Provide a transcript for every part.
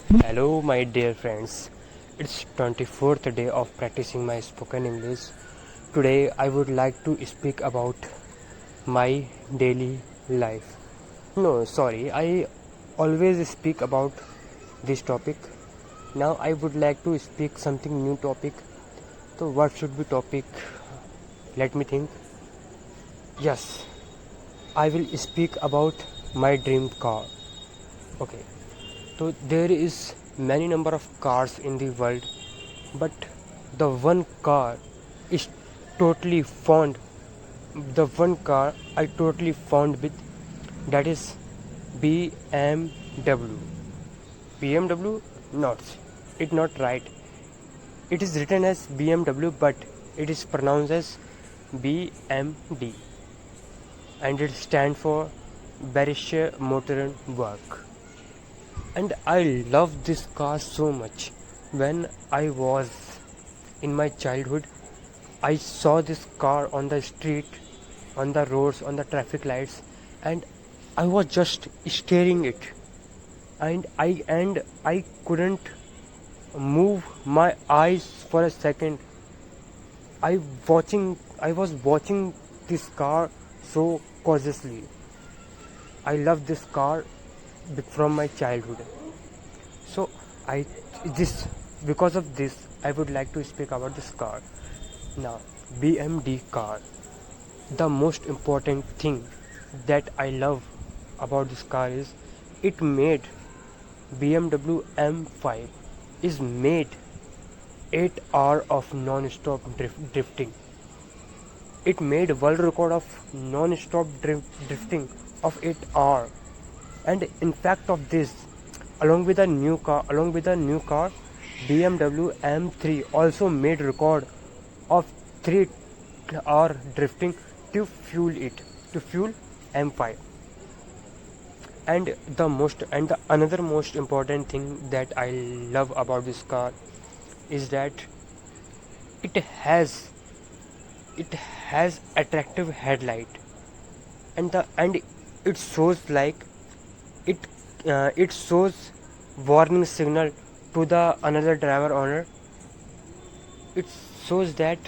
Hello, my dear friends. It's 24th day of practicing my spoken English. Today, I would like to speak about my daily life. No, sorry, I always speak about this topic. Now, I would like to speak something new topic. So, what should be topic? Let me think. Yes, I will speak about my dream car. Okay. So there is many number of cars in the world, but the one car is totally fond. The one car I totally fond with, that is BMW. BMW, not it not right. It is written as BMW, but it is pronounced as BMD, and it stands for Berkshire Motor Work. And I love this car so much. When I was in my childhood, I saw this car on the street, on the roads, on the traffic lights, and I was just staring it, and I couldn't move my eyes for a second. I was watching this car so cautiously. I love this car from my childhood. So I this because of this I would like to speak about this car. Now, BMD car. The most important thing that I love about this car is it made BMW M5 is made 8 hours of non-stop drifting. It made world record of non-stop drifting of 8 hours. And in fact of this, along with the new car, BMW M3 also made record of 3 hour drifting to fuel M5. And the another most important thing that I love about this car is that it has it has attractive headlight, and it shows like it shows warning signal to the another driver owner. It shows that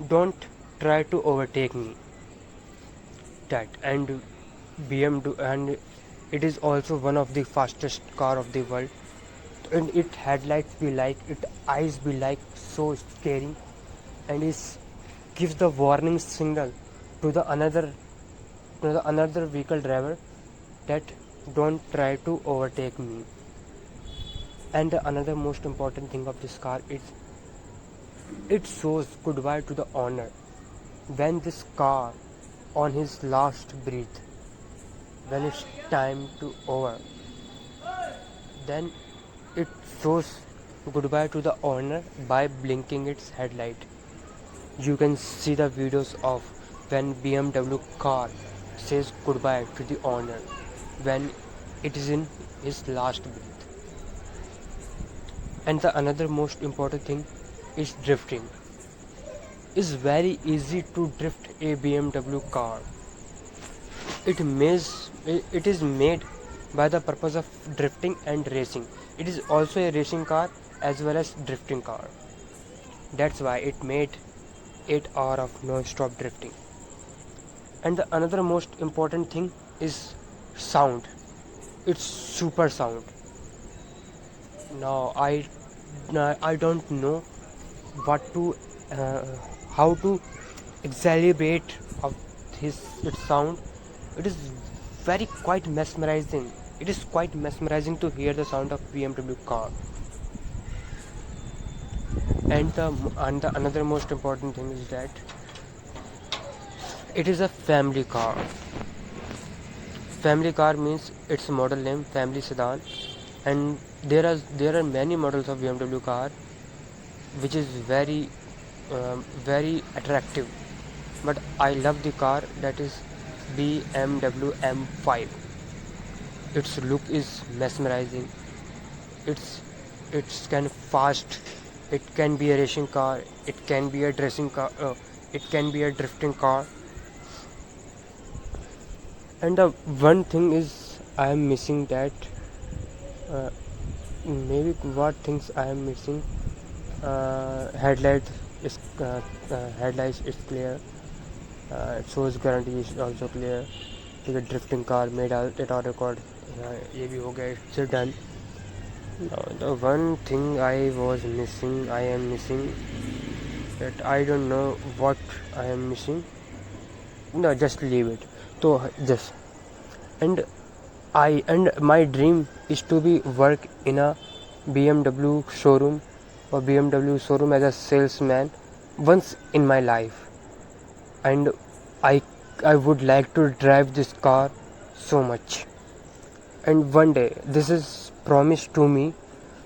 don't try to overtake me. That and BMW, and it is also one of the fastest car of the world. And it headlights be like, it eyes be like so scary, and it gives the warning signal to the another vehicle driver that don't try to overtake me. And the another most important thing of this car is it shows goodbye to the owner. When this car on his last breath, when it's time to over, then it shows goodbye to the owner by blinking its headlight. You can see the videos of when BMW car says goodbye to the owner when it is in his last breath. And the another most important thing is drifting. It's very easy to drift a BMW car. It is made by the purpose of drifting and racing. It is also a racing car as well as drifting car. That's why it made 8 hours of non-stop drifting. And the another most important thing is sound. It's super sound. Now I don't know what to how to exaggerate of its sound. It is very quite mesmerizing. It is quite mesmerizing to hear the sound of BMW car. And the another most important thing is that it is a family car. Family car means its model name family sedan, and there are many models of BMW car which is very attractive. But I love the car that is BMW M5. Its look is mesmerizing. It's kind of fast. It can be a racing car. It can be a dressing car. It can be a drifting car. And the one thing is I am missing that uh, maybe what things I am missing. Headlight is headlights is clear. It shows guarantee is also clear. ठीक है, drifting car made it on record, ये भी हो गया, it's done. The one thing I am missing, that I don't know what I am missing. No, just leave it. So just and my dream is to be work in a BMW showroom as a salesman once in my life, and I I would like to drive this car so much. And one day, this is promised to me,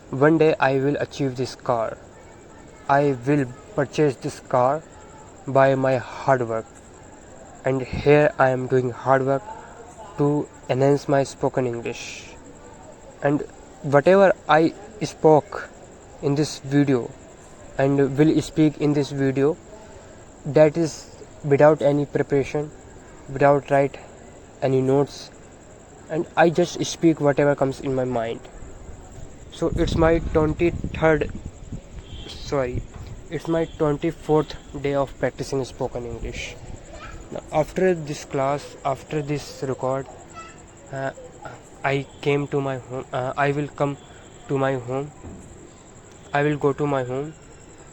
one day I will achieve this car. I will purchase this car by my hard work. And here I am doing hard work to enhance my spoken English. And whatever I spoke in this video and will speak in this video, that is without any preparation, without write any notes, and I just speak whatever comes in my mind. So it's my 24th day of practicing spoken English. Now, after this class, after this record, I came to my home. I will come to my home. I will go to my home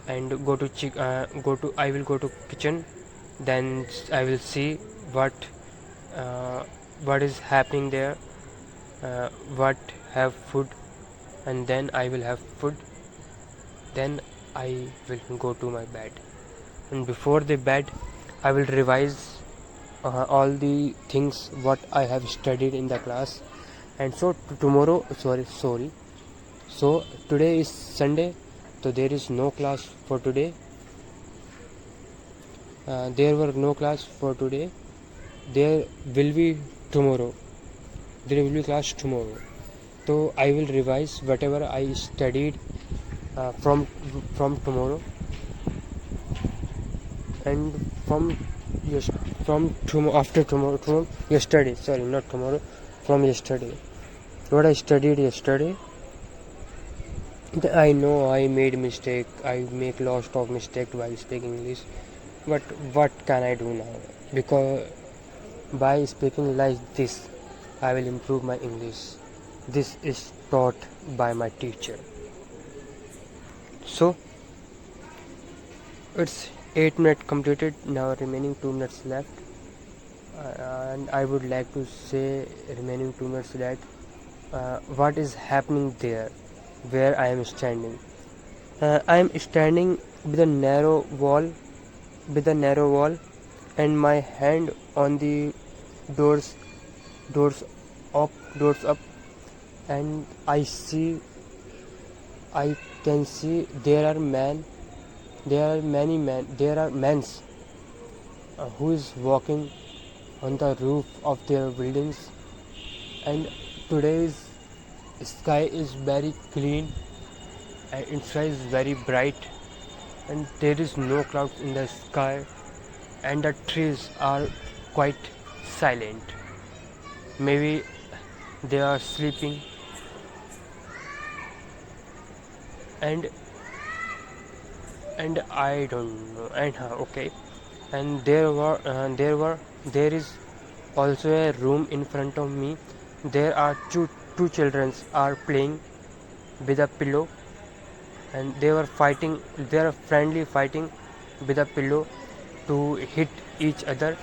and I will go to kitchen. Then I will see what is happening there, what have food, and then I will have food. Then I will go to my bed, and before the bed I will revise all the things what I have studied in the class. And so tomorrow, so today is Sunday, so there is no class for today. There were no class for today. There will be tomorrow. There will be class tomorrow. So I will revise whatever I studied from tomorrow, and after tomorrow, yesterday. Sorry, not tomorrow. From yesterday, what I studied yesterday. I know I made mistake. I make lots of mistake while speaking English, but what can I do now? Because by speaking like this, I will improve my English. This is taught by my teacher. So it's 8 minutes completed. Now remaining 2 minutes left, and I would like to say remaining 2 minutes that what is happening there, where I am standing. I am standing with a narrow wall, and my hand on the doors up, and I can see there are many men who is walking on the roof of their buildings. And today's sky is very clean and its sky is very bright, and there is no clouds in the sky, and the trees are quite silent. Maybe they are sleeping, and I don't know. And okay, and there is also a room in front of me. There are two children are playing with a pillow, and they are friendly fighting with a pillow to hit each other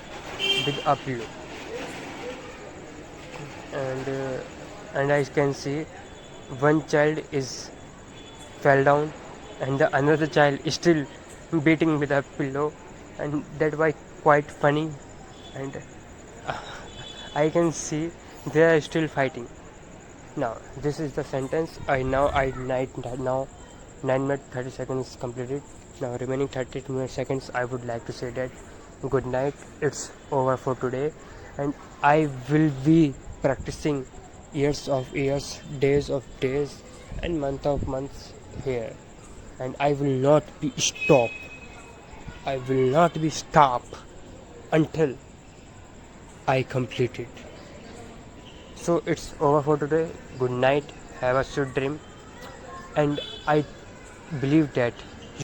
with a pillow. And I can see one child is fell down, and the another child is still beating with a pillow, and that was quite funny. And I can see they are still fighting. Now this is the sentence. Now 9 minutes 30 seconds completed. Now remaining 30 seconds I would like to say that good night. It's over for today, and I will be practicing years of years, days of days, and month of months here, and I will not be stopped until I complete it. So it's over for today. Good night. Have a sweet dream. and I believe that